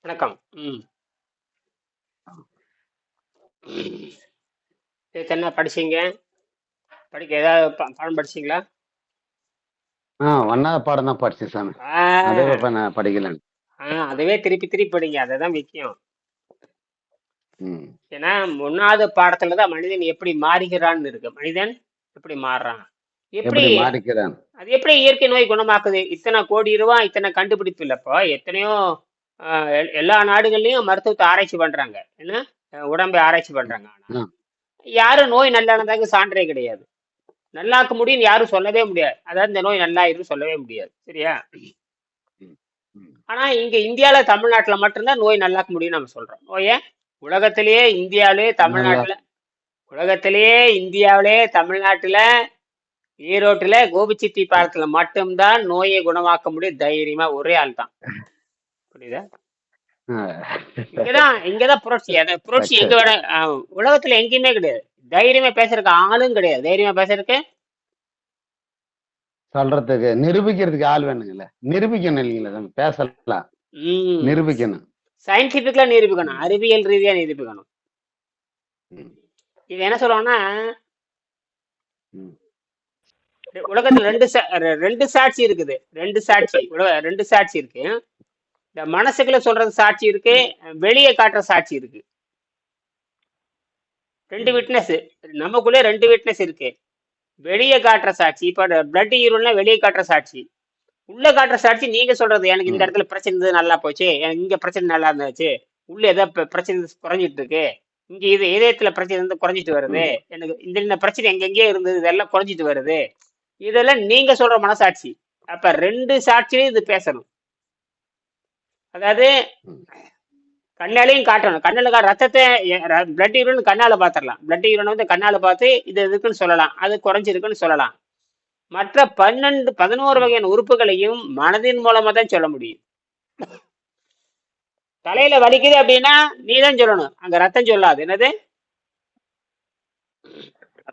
வணக்கம். ம். நேத்து என்ன படிச்சீங்க? படிக்க ஏதாவது பாடம் படிச்சீங்களா? ஒன்னாவது பாடம் தான் படிச்சேன் சாமி. அதே ஆ, இப்ப நான் படிக்கலன்னு. அதுவே திருப்பி திருப்பி படிங்க. அதுதான் முக்கியம். ம். ஏன்னா, 1வது பாடத்துல தான் மனிதன் எப்படி மாறுகிறான்னு இருக்கு. மனிதன் எப்படி மாறுறான்? எப்படி எப்படி மாறிக்கிறான்? அது எப்படி இயற்கை நோய் குணமாக்குது? இத்தனை கோடி ரூபாய், இத்தனை கண்டுபிடிப்பு இல்லப்போ, எத்தனையோ எல்லா நாடுகள்லயும் மருத்துவத்தை ஆராய்ச்சி பண்றாங்க. என்ன? உடம்பை ஆராய்ச்சி பண்றாங்க. ஆனா, ஆ, யாரும் நோய் நல்லானதாக சான்றே கிடையாது. நல்லாக்க முடியும்னு யாரும் சொல்லவே முடியாது. அதாவது இந்த நோய் நல்லாயிரும்னு சொல்லவே முடியாது. சரியா? ம், ம். ஆனா இங்க இந்தியால, தமிழ்நாட்டுல மட்டும்தான் நோய் நல்லாக்க முடியும்னு நம்ம சொல்றோம். நோய உலகத்திலேயே இந்தியாவிலே நல்லா. தமிழ்நாட்டுல உலகத்திலேயே இந்தியாவிலே தமிழ்நாட்டுல ஈரோட்டுல கோபிச்செட்டி பாலத்துல மட்டும்தான் நோயை குணமாக்க முடியும் தைரியமா ஒரே ஆள் தான். புரியுதா? ஆ, இங்கதான் புரட்சி. அந்த புரட்சி எங்க சக்சஸ். வேணா உலகத்துல எங்கேயுமே கிடையாது. தைரியமா பேசுறதுக்கு ஆளும் கிடையாது. தைரியமா பேசுறதுக்கு சொல்றதுக்கு நிரூபிக்கிறதுக்கு ஆள் வேணுங்கல்ல. நிரூபிக்கணும் இல்லைங்களா சாமி? பேசலாம். ம் நிரூபிக்கணும். சயின்டிபிக்கலா நிரூபிக்கணும். ம், அறிவியல் ரீதியா நிரூபிக்கணும். ம், இது என்ன சொல்லுவாங்கன்னா, ம், உலகத்துல ரெண்டு சாட்சி இருக்குது. ரெண்டு சாட்சி இருக்கு. இந்த மனசுக்குள்ள சொல்றது சாட்சி இருக்கு, ம், வெளியே காட்டுற சாட்சி இருக்கு. ரெண்டு ம், விட்னஸ். நமக்குள்ளே ரெண்டு விட்னஸ் இருக்கு. வெளியே காட்டுற சாட்சி, இப்ப பிளட் ஈரோல்னா வெளியே காட்டுற சாட்சி. உள்ள காட்டுற சாட்சி நீங்க சொல்றது, எனக்கு இந்த ம், இடத்துல பிரச்சனை இருந்தது நல்லா போச்சு, எனக்கு இங்க பிரச்சனை நல்லா இருந்துச்சு, உள்ள ஏதோ பிரச்சனை குறைஞ்சிட்டு இருக்கு, இங்க இது இதயத்துல பிரச்சனை இருந்து குறைஞ்சிட்டு வருது, ம். எனக்கு இந்த பிரச்சனை எங்கெங்கேயோ இருந்தது இதெல்லாம் குறைஞ்சிட்டு வருது. இதெல்லாம் நீங்க சொல்ற மனசாட்சி. அப்ப ரெண்டு சாட்சியும் இது பேசணும். அதாவது ம். கண்ணாலையும் காட்டணும். கண்ணில் ரத்தத்தை பிளட் யூரின் கண்ணால பாத்திரலாம். பிளட் யூரின் வந்து கண்ணால பார்த்து இது இருக்குன்னு சொல்லலாம், அது குறைஞ்சிருக்குன்னு சொல்லலாம். மற்ற 11 வகையான உறுப்புகளையும் மனதின் மூலமா தான் சொல்ல முடியும். தலையில வலிக்குது அப்படின்னா நீ தான் சொல்லணும், அங்க ரத்தம் சொல்லாது. என்னது?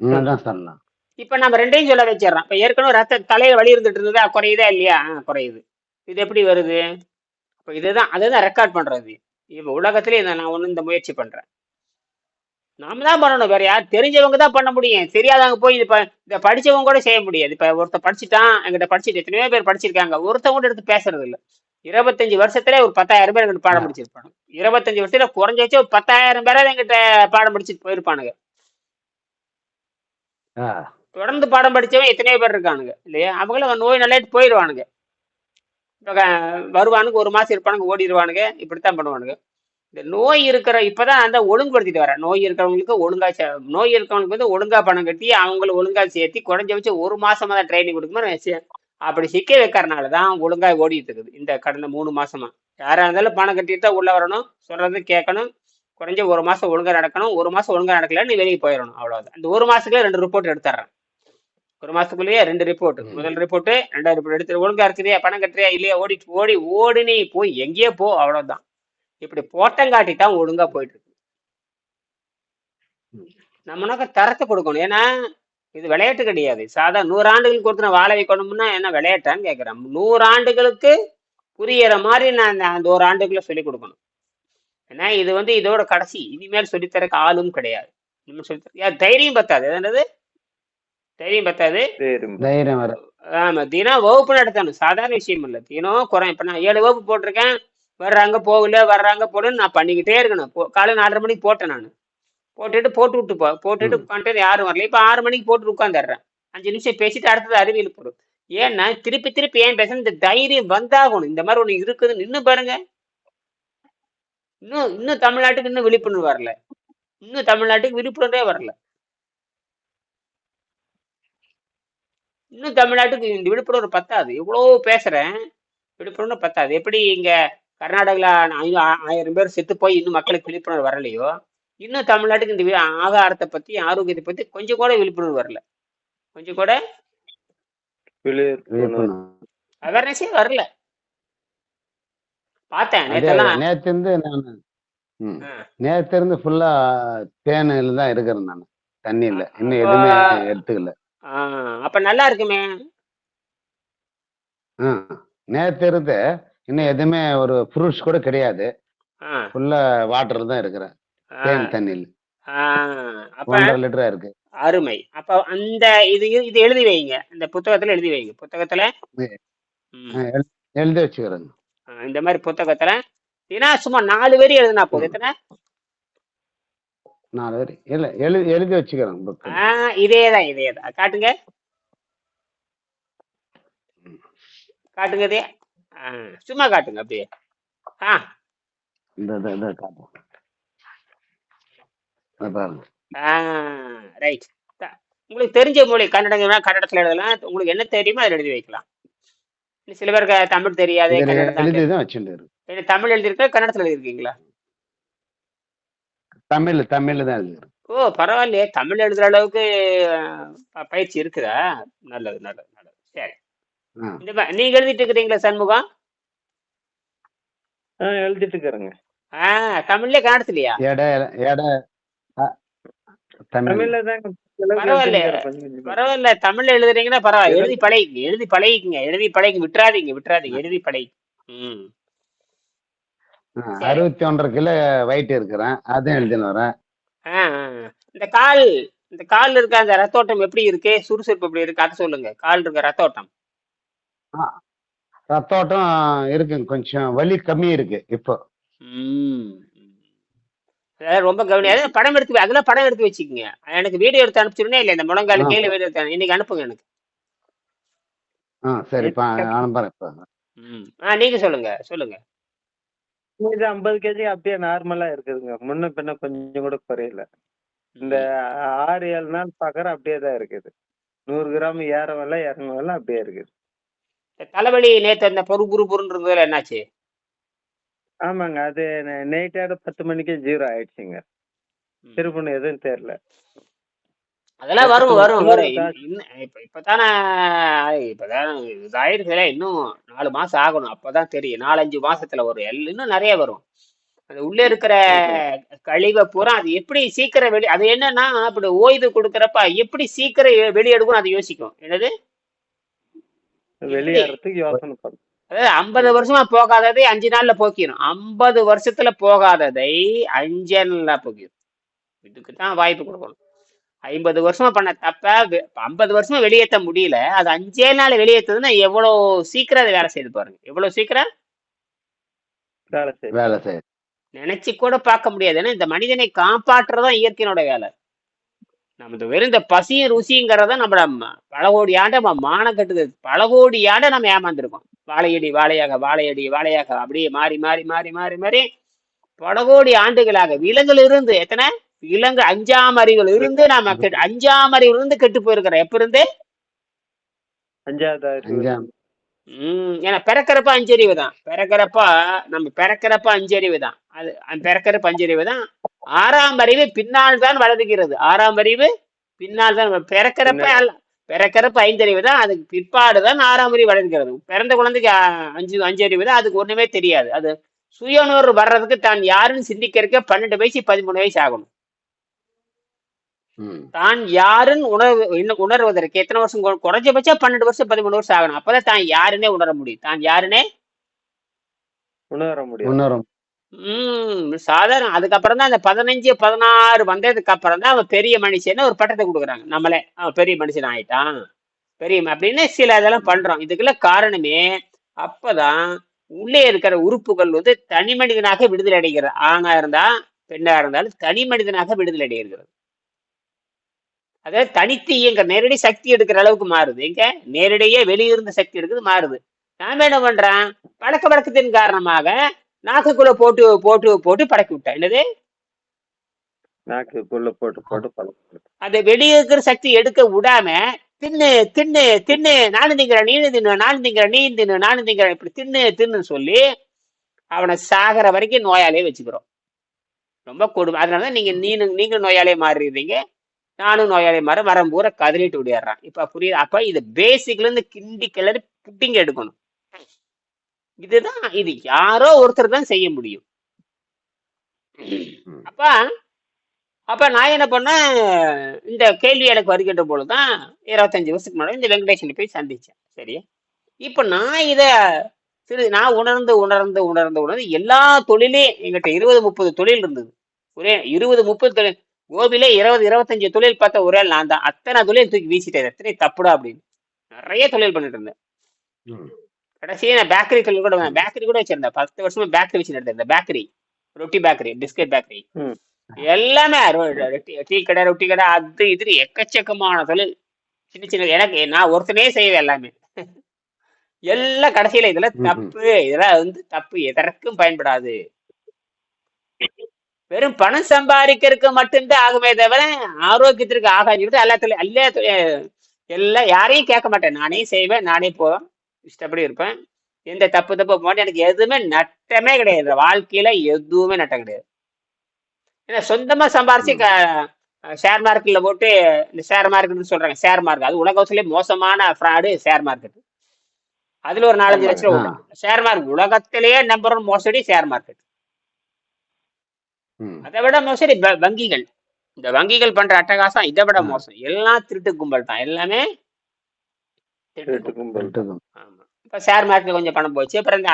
உண்மைதான் சொல்லலாம். இப்ப நம்ம ரெண்டையும் சொல்ல வச்சிடறோம். இப்ப ஏற்கனவே தலையில வலி இருந்துட்டு இருந்ததா, குறையுதா இல்லையா? குறையுது. இது எப்படி வருது? இப்ப அதுதான் ரெக்கார்ட் பண்றது. இப்ப உலகத்திலே நான் ஒண்ணு இந்த முயற்சி பண்றேன். நாம தான் பண்ணணும். வேற யார்? தெரிஞ்சவங்க தான் பண்ண முடியும். தெரியாதவங்க போய் இதை படிச்சவங்க கூட செய்ய முடியாது. இப்ப ஒருத்த படிச்சுட்டான், என்கிட்ட படிச்சுட்டு எத்தனையோ பேர் படிச்சிருக்காங்க, ஒருத்தவங்க கூட எடுத்து பேசுறது இல்ல. 25 வருஷத்துல ஒரு 10,000 பேர் எங்கிட்ட பாடம் ஆ, படிச்சிருப்பாங்க. 25 வருஷத்துல குறைஞ்ச வச்சு ஒரு 10,000 பேராவது எங்கிட்ட பாடம் படிச்சுட்டு போயிருப்பானுங்க. ஆ, தொடர்ந்து பாடம் படிச்சவன் எத்தனையோ பேர் இருக்கானுங்க இல்லையா? அவங்களும் நோய் நல்லாட்டு போயிடுவானுங்க. இப்ப வருவானுங்க, ஒரு மாசம் இருப்பானுங்க, ஓடிடுவானுங்க. இப்படித்தான் பண்ணுவானுங்க. இந்த நோய் இருக்கிற இப்பதான் அந்த ஒழுங்குபடுத்திட்டு வரேன். நோய் இருக்கிறவங்களுக்கு வந்து ஒழுங்கா பணம் கட்டி அவங்கள ஒழுங்கா சேர்த்தி குறைஞ்ச வச்சு ஒரு மாசமா தான் ட்ரைனிங் கொடுக்கும்போது அப்படி சிக்க வைக்கிறனாலதான் ஒழுங்கா ஓடிட்டு இருக்குது இந்த கடந்த 3 மாசமா. யாரா இருந்தாலும் பணம் கட்டிட்டு தான் உள்ள வரணும், சொல்றது கேட்கணும், குறைஞ்ச ஒரு மாசம் ஒழுங்கா நடக்கணும். ஒரு மாசம் ஒழுங்கா நடக்கல நீ வெளியே போயிடணும், அவ்வளவுதான். இந்த ஒரு மாசத்துக்குள்ள 2 ரிப்போர்ட் எடுத்துறேன். ஒரு மாசத்துக்குள்ளேயே 2 ரிப்போர்ட். ம், முதல் ரிப்போர்ட், 2வது ரிப்போர்ட் எடுத்து ஒழுங்கா இருக்குறியா, பணம் கட்டுறியா இல்லையா, ஓடி நீ போய் எங்கேயோ போ, அவ்வளவுதான். இப்படி போட்டங்காட்டி தான் ஒழுங்கா போயிட்டு இருக்கு. ம். நம்ம நோக்கம் தரத்தை கொடுக்கணும். ஏன்னா இது விளையாட்டு கிடையாது. சாதாரண 100 ஆண்டுகளுக்கு ஒருத்தர் வாழ வைக்கணும்னா என்ன விளையாட்டான்னு கேட்கிறேன். 100 ஆண்டுகளுக்கு புரியற மாதிரி நான் அந்த ஒரு ஆண்டுக்குள்ள சொல்லிக் கொடுக்கணும். ஏன்னா இது வந்து இதோட கடைசி. இனிமேல் சொல்லித்தரக்கு ஆளும் கிடையாது. இனிமேல் சொல்லித்தர தைரியம் பத்தாது. என்னது? தைரியம் பத்தாது. சரி. தைரியம் வர. ஆமா, தினம் வகுப்பு நடத்தணும். சாதாரண விஷயம் இல்லை. தினம் குறை. இப்ப நான் 7 வகுப்பு போட்டிருக்கேன். வர்றாங்க போகல, வர்றாங்க போகலன்னு நான் பண்ணிக்கிட்டே இருக்கணும். காலை 4:30 மணிக்கு போட்டேன் நான். போட்டுட்டு ம், பண்ணிட்டு யாரும் வரல. இப்ப 6 மணிக்கு போட்டு உட்காந்துடுறேன். 5 நிமிஷம் பேசிட்டு அடுத்தது அறிவியல் போடும். ஏன்னா திருப்பி திருப்பி ஏன் பேசணும்? இந்த தைரியம் வந்தாகணும். இந்த மாதிரி ஒண்ணு இருக்குதுன்னு இன்னும் பாருங்க. இன்னும் தமிழ்நாட்டுக்கு இன்னும் விழிப்புணர்வு வரல. இன்னும் தமிழ்நாட்டுக்கு விழிப்புணர்வே வரல. இன்னும் தமிழ்நாட்டுக்கு இந்த விழிப்புணர்வு பத்தாது. எவ்வளவு பேசுறேன், விழிப்புணர்வு பத்தாது. எப்படி இங்க கர்நாடகால 1000 பேர் செத்து போய் இன்னும் மக்களுக்கு விழிப்புணர்வு வரலையோ, இன்னும் தமிழ்நாட்டுக்கு இந்த ஆகாரத்தை பத்தி, ஆரோக்கியத்தை பத்தி கொஞ்சம் கூட விழிப்புணர்வு வரல. கொஞ்சம் கூட விழிப்புணர்வு. அவேர்னஸே வரல. பார்த்தேன் அதே நேத்தெல்லாம். நேத்து இருந்து நான் ஆ. நேத்து இருந்து ஃபுல்லா தேனில தான் இருக்கிறேன் நான். தண்ணி இல்ல. இன்னும் அப்போ எதுவுமே எடுத்துக்கல. அப்ப நல்லா இருக்குமே. ஆ, நேத்து இருந்து இன்னும் எதுவுமே ஒரு ஃப்ரூட்ஸ் கூட கிடையாது. ஆ ஃபுல்லா வாட்டர் தான் இருக்கிறேன். ஆ தேன் தண்ணியில் ஆ அப்ப 1.5 லிட்டரா இருக்கு. அருமை. அப்ப அந்த இது எழுதி வைங்க. இந்த புத்தகத்துல எழுதி வைங்க. புத்தகத்துல எ- ம். எழுதி வச்சுக்கிறேங்க. இந்த மாதிரி புத்தகத்துல ஏன்னா சும்மா 4 வரி எழுதுனா போதும். ம். எத்தனை? 4 வரி இல்ல எழுதி வச்சுக்கிறேன் புக்கில். இதேதான் இதேதான். காட்டுங்க காட்டுங்க இதே. சும்மா காட்டுங்க அப்படியே. ஆ இந்த காட்டுறேன். இதை பாருங்க. ரைட். உங்களுக்கு தெரிஞ்ச மொழி கன்னடங்கன்னா கன்னடத்துல எழுதலாம். உங்களுக்கு என்ன தெரியுமோ அதில் எழுதி வைக்கலாம். இன்னும் சில பேருக்கு தமிழ் தெரியாது, இதில் கன்னடம் தான் எழுதி தெரியும். தான் வச்சுட்டு இருக்கு. தமிழ் எழுதியிருக்கா, கன்னடத்துல எழுதியிருக்கீங்களா? தமிழ்ல தான் எழுதிக்கிறேன். ஓ பரவாயில்லையே, தமிழ் எழுதுற அளவுக்கு பயிற்சி இருக்குதா? நல்லது நல்லது நல்லது. சரி. ஆ. நீங்க எழுதிட்டு இருக்கிறீங்களா சண்முகம்? எழுதிட்டு இருக்கிறேங்க. தமிழ்ல கன்னடத்துலயா? எடை எடை ஆ, தமிழ் தமிழ்ல தாங்க பரவாயில்ல கொஞ்சம் கொஞ்சமா. பரவாயில்ல. தமிழ்ல எழுதுறீங்கன்னா பரவாயில்ல. ஏதோ எழுதி பழகிங்க எழுதி பழகிக்குங்க எழுதி பழகிங்க. விட்டுறாதீங்க எழுதி பழகி. ம் சரி. 61 கிலோ வெயிட் இருக்கிறேன். அதையும் எழுதின்னு வரேன். ஆ, ஆ. இந்த கால் இந்த கால் இருக்க அந்த ரத்தோட்டம் எப்படி இருக்கு? சுறுசுறுப்பு எப்படி இருக்கு? அதை சொல்லுங்க. கால் இருக்க ரத்தோட்டம். ஆ, ரத்தோட்டம் இருக்குங்க. கொஞ்சம் வலி கம்மி இருக்கு இப்போ. ம் அதாவது ரொம்ப கவனியாது. படம் எடுத்து அதெல்லாம் படம் எடுத்து வச்சுக்கோங்க. எனக்கு வீடியோ எடுத்து அனுப்பிச்சிருந்தே இல்லை, இந்த முழங்கால் ஆ கீழே வீடியோ எடுத்து இன்னைக்கு அனுப்புங்க எனக்கு. சரிப்பா, அனுப்புறேன் இப்போ. நீங்க சொல்லுங்க சொல்லுங்க. இது 50 கேஜி அப்படியே நார்மலா இருக்குதுங்க. முன்ன பின்ன கொஞ்சம் கூட குறையல. இந்த ம். 6-7 நாள் பார்க்கற அப்படியே தான் இருக்குது. 100 கிராம் ஏறவில்லை இறங்கவில்லை அப்படியே இருக்குது. இந்த தலைவலி நேத்து அந்த பொறுப்புன்னு இருந்ததுல என்னாச்சு? ஆமாங்க, அது நைட்டோட 10 மணிக்கே 0 ஆயிடுச்சுங்க. ம். திருப்பணும் எதுவும் தெரியல. அதெல்லாம் வரும் ரத்தத்துல வரும் குளிர வரும். இப்பதானே இதாயிருக்குதுல. இன்னும் 4 மாசம் ஆகணும். அப்பதான் தெரியும். 4-5 மாசத்துல வரும். இன்னும் நிறைய வரும். அது உள்ளே இருக்கிற கழிவை பூரா அது எப்படி சீக்கிரம் அது என்னன்னா அப்படி ஓய்வு கொடுக்கறப்ப எப்படி சீக்கிரம் வெளியெடுக்கும் அது யோசிக்கும். என்னது வெளியேறதுக்கு யோசனை பண்ணும். அதாவது 50 வருஷமா போகாததை 5 நாள்ல போக்கிடும். 50 வருஷத்துல போகாததை 5 நாள்ல போக்கிடும். இதுக்கு தான் வாய்ப்பு கொடுக்கணும். 50 வருஷமா பண்ண தப்ப 50 வருஷமா வெளியேற்ற முடியல, அது 5 நாள் வெளியேற்றதுன்னா எவ்வளவு சீக்கிரம் அதை வேலை செய்து பாருங்க. எவ்வளவு சீக்கிரம் வேலை செய்யும். நினைச்சு கூட பார்க்க முடியாது. ஏன்னா இந்த மனிதனை காப்பாற்றுறதான் இயற்கையினோட வேலை. நம்ம வெறும் இந்த பசியும் ருசிங்கிறத நம்ம பல கோடி ஆண்டு நம்ம மானம் கட்டுது. பல கோடி ஆண்டு நம்ம ஏமாந்துருக்கோம். வாழையடி வாழையாக வாழையடி வாழையாக அப்படியே மாறி மாறி மாறி மாறி மாறி பல கோடி ஆண்டுகளாக விலங்குல இருந்து எத்தனை விலங்கு 5ஆம் அறிவுல இருந்து நாம 5ஆம் அறிவுல இருந்து கெட்டு போயிருக்கிறோம். எப்ப இருந்து? 5வது அறிவு. ஏன்னா பிறக்கிறப்ப 5 அறிவு தான். நம்ம பிறக்கிறப்ப 5 அறிவு தான். அது பிறக்கிறப்ப 5 அறிவு தான். 6ஆம் அறிவு பின்னால் தான் வளர்கிறது. 6ஆம் அறிவு பின்னால் தான். பிறக்கிறப்ப 5 அறிவு தான். அதுக்கு பிற்பாடுதான் 6ஆம் அறிவு வளர்கிறது. பிறந்த குழந்தைக்கு 5 அறிவு தான். அதுக்கு ஒண்ணுமே தெரியாது. அது சுயநூறு வர்றதுக்கு தான் யாருன்னு சிந்திக்கிறதுக்கு 12 வயசு 13 வயசு ஆகணும். தான் யாருன்னு உணர்வதற்கு எத்தனை வருஷம்? குறைஞ்சபட்சம் 12 வருஷம் 13 வருஷம் ஆகணும். அப்பதான் தான் யாருன்னே உணர முடியும். தான் யாருன்னே உணர முடியும். சாதாரண அதுக்கப்புறம் தான் அந்த 15-16 வந்ததுக்கு அப்புறம் தான் அவன் பெரிய மனுஷன்னு ஒரு பட்டத்தை கொடுக்குறாங்க. நம்மளே அவன் பெரிய மனுஷன் ஆயிட்டான் பெரிய அப்படின்னு சில இதெல்லாம் பண்றோம். இதுக்கெல்லாம் காரணமே அப்பதான் உள்ளே இருக்கிற உறுப்புகள் தனி மனிதனாக விடுதலை அடைகிறது. ஆணா இருந்தா பெண்ணா இருந்தாலும் தனி மனிதனாக விடுதலை அடைகிறது. அதாவது தனித்து இயங்க நேரடி சக்தி எடுக்கிற அளவுக்கு மாறுது. எங்க நேரடியே வெளியிருந்த சக்தி எடுக்குது மாறுது. நாம என்ன பண்றான்? பழக்க வழக்கத்தின் காரணமாக நாக்குக்குள்ள போட்டு போட்டு போட்டு பழக்கி விட்டா. என்னது? நாக்குக்குள்ள போட்டு போட்டு பழக்கம். அதை வெளியே இருக்கிற சக்தி எடுக்க விடாம தின்னு தின்னு தின்னு நானும் திங்கிறேன் நீனு தின்னு நானும் திங்கிறேன் நீ தின்னு நானும் திங்கிறேன் இப்படி தின்னு சொல்லி அவனை சாகிற வரைக்கும் நோயாலே வச்சுக்கிறோம். ரொம்ப கொடுமை. அதனாலதான் நீங்க நோயாலே மாறிடுறீங்க, நானும் நோயாளி மாதிரி மரம் பூரா கதறிட்டு விடியாடுறான். இப்ப புரியுது? அப்ப இது பேசிக்ல இருந்து கிண்டி கிளறி புட்டிங்க எடுக்கணும். இதுதான் இது யாரோ ஒருத்தர் தான் செய்ய முடியும். அப்ப நான் என்ன பண்ணேன், இந்த கேள்வி எனக்கு வருகின்ற போதுதான் 25 வருஷத்துக்கு முன்னாடி இந்த வெங்கடேசன் போய் சந்திச்சேன். சரியா? இப்ப நான் இத நான் உணர்ந்து உணர்ந்து உணர்ந்து உணர்ந்து எல்லா தொழிலையும் எங்கிட்ட 20-30 தொழில் இருந்தது. ஒரே 20-30 தொழில். கோபிலே 20-25 தொழில் பார்த்த ஒரே ஆள் நான் தான். அத்தனை தொழில் தூக்கி வீசிட்டேன். எத்தனை தப்புடா அப்படின்னு. நிறைய தொழில் பண்ணிட்டு இருந்தேன். ம், கடைசியா நான் பேக்கரி தொழில் கூட பேக்கரி கூட வச்சிருந்தேன். 10 வருஷமா பேக்கரி வச்சு நடந்தேன். பேக்கரி, ரொட்டி பேக்கரி, பிஸ்கட் பேக்கரி, ம். எல்லாமே டீ கடை, ரொட்டி கடை, அது இது எக்கச்சக்கமான தொழில். சின்ன சின்ன எனக்கு நான் ஒருத்தனே செய்வேன் எல்லாமே. எல்லாம் கடைசியில இதெல்லாம் ம், ம். தப்பு, இதெல்லாம் வந்து தப்பு, எதற்கும் பயன்படாது. வெறும் பணம் சம்பாதிக்கிறதுக்கு மட்டும்தான் ஆகுமே தவிர ஆரோக்கியத்திற்கு ஆகாது. எல்லாத்துலயும் எல்லாம் யாரையும் கேட்க மாட்டேன். நானே செய்வேன், நானே போவேன், இஷ்டப்படி இருப்பேன். எந்த தப்பு போட்டு எனக்கு எதுவுமே நட்டமே கிடையாது. வாழ்க்கையில எதுவுமே நட்டம் கிடையாது. ஏன்னா சொந்தமா சம்பாரிச்சு ம். ஷேர் மார்க்கெட்ல போட்டு இந்த ஷேர் மார்க்கெட்னு சொல்றாங்க. ஷேர் மார்க்கெட் அது உலகத்திலே மோசமான ஃப்ராடு ஷேர் மார்க்கெட். அதுல ஒரு 4-5 லட்ச ஆமாங்க. ரூபா ஆ. விட்டேன். ஷேர் மார்க்கெட் உலகத்திலேயே நம்பர் 1 மோசடி ஷேர் மார்க்கெட். ம். அதை விட மோசடி வங்கிகள். இந்த வங்கிகள் பண்ற அட்டகாசம் இதை விட ஆ. மோசம். எல்லாம் திருட்டு கும்பல் தான். எல்லாமே திருட்டு திருட்டு கும்பல். கும்பல் தான். கரெக்டுதான். ஆமா. இப்ப ஷேர் மார்க்கெட்ல கொஞ்சம் பணம் போச்சு. அப்புறம்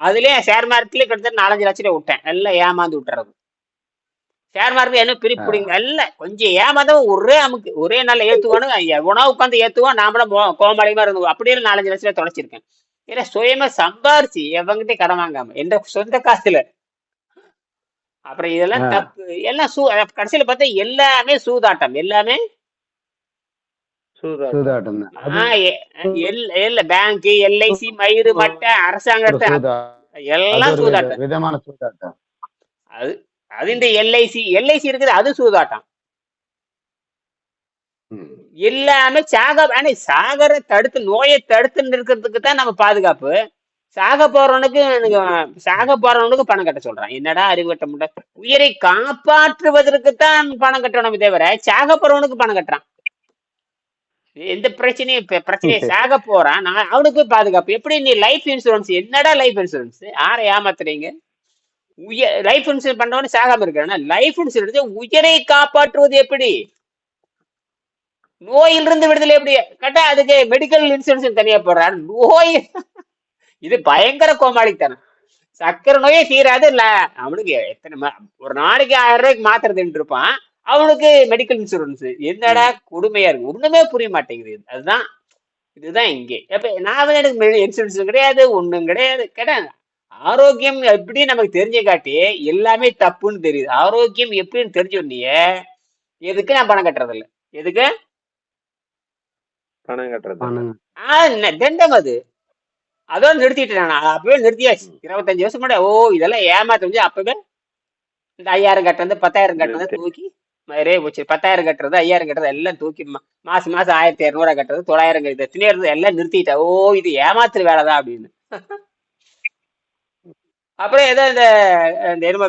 அதுலயே ஷேர் மார்க்கெட்லயே கிட்டத்தட்ட 4-5 லட்ச ரூபா விட்டேன். எல்லாம் ஏமாந்து விட்டுறது. ஷேர் மார்க்கெட் என்ன ஆ. பிரிப்பிடிங்க இல்ல கொஞ்சம் ஏமாந்தவன் ஒரே அமுக்கு ஒரே நாள்ல ஏத்துவானு எவனா உட்காந்து ஏத்துவான். நாமளும் கோமாளியமா இருந்தோம். அப்படியே 4-5 லட்ச ரூபாய் தொலைச்சிருக்கேன். ஏன்னா சுயமா சம்பாரிச்சு எவங்கிட்ட கடன் வாங்காம எந்த சொந்த காசுல. அப்புறம் ஆ. இதெல்லாம் தப்பு. எல்லாம் கடைசியில பார்த்தா எல்லாமே சூதாட்டம். எல்லாமே சூதாட்டம். சூதாட்டம் தான். அது இல்ல பேங்க், எல்ஐசி, மயிறு மட்டை, ஒரு அரசாங்கத்தை அது எல்லாம் ஒரு சூதாட்டம். விதமான சூதாட்டம். அது அது இந்த எல்ஐசி இருக்குது, அது சூதாட்டம். ம். எல்லாமே சாகர தடுத்து நோயை தடுத்து நிற்கிறதுக்கு தான் நம்ம பாதுகாப்பு. சாக போறவனுக்கு பணம் கட்ட சொல்றான். என்னடா அறிவு கட்ட முடியல. உயிரை காப்பாற்றுவதற்கு தான் பணம் கட்டணும் தவிர சாக போறவனுக்கு பணம் கட்டுறான். எந்த பிரச்சனையை சாக போறான். நான் அவனுக்கு பாதுகாப்பு. எப்படி நீ லைஃப் இன்சூரன்ஸ்? என்னடா லைஃப் இன்சூரன்ஸ்? யாரை ஏமாத்துறீங்க? லைஃப் இன்சூரன்ஸ் பண்றவனு சாகாம இருக்கிறான். லைஃப் இன்சூரன்ஸ் உயிரை காப்பாற்றுவது எப்படி? நோயிலிருந்து விடுதலை எப்படி கேட்டா அதுக்கு மெடிக்கல் இன்சூரன்ஸ் தனியா போடுறான். நோய் இது பயங்கர கோமாளித்தனம். சக்கரை நோயே தீராது இல்ல. அவனுக்கு ஒரு நாளைக்கு 1000 ரூபாய்க்கு மாத்திரை தின்னு இருப்பான். அவனுக்கு மெடிக்கல் இன்சூரன்ஸ். என்னடா ம். கொடுமையா இருக்கு. ஒண்ணுமே புரிய மாட்டேங்குது. இதுதான் இங்கே. அப்ப நான் எனக்கு இன்சூரன்ஸ் கிடையாது, ஒண்ணும் கிடையாது. கேட்டேன் ஆரோக்கியம் எப்படி நமக்கு தெரிஞ்ச காட்டி எல்லாமே தப்புன்னு தெரியுது. ஆரோக்கியம் எப்படின்னு தெரிஞ்சோடனே எதுக்கு நான் பணம் கட்டுறது இல்ல. எதுக்கு பணம் கட்டுறது இல்ல. பணம். தண்டம் அது. அதோட நிறுத்திட்டேன். நான் அப்பவே நிறுத்தியாச்சு. 25 வருஷம் முன்னாடி இதெல்லாம் ஏமாத்த அப்பவே இந்த 5000 கட்டுறது 10,000 கட்டுறது நிறுத்தி. தூக்கி மாதிரியே போச்சு. 10,000 கட்டுறது 5000 கட்டுறது எல்லாம் தூக்கி மாசம் 1200 கட்டுறது 900 கட்டுறது எத்தனையோ இருந்தது எல்லாம் நிறுத்திட்டேன். இது ஏமாத்துற வேலைதான் அப்படின்னு. அப்புறம் ஏதோ இந்த என்னமோ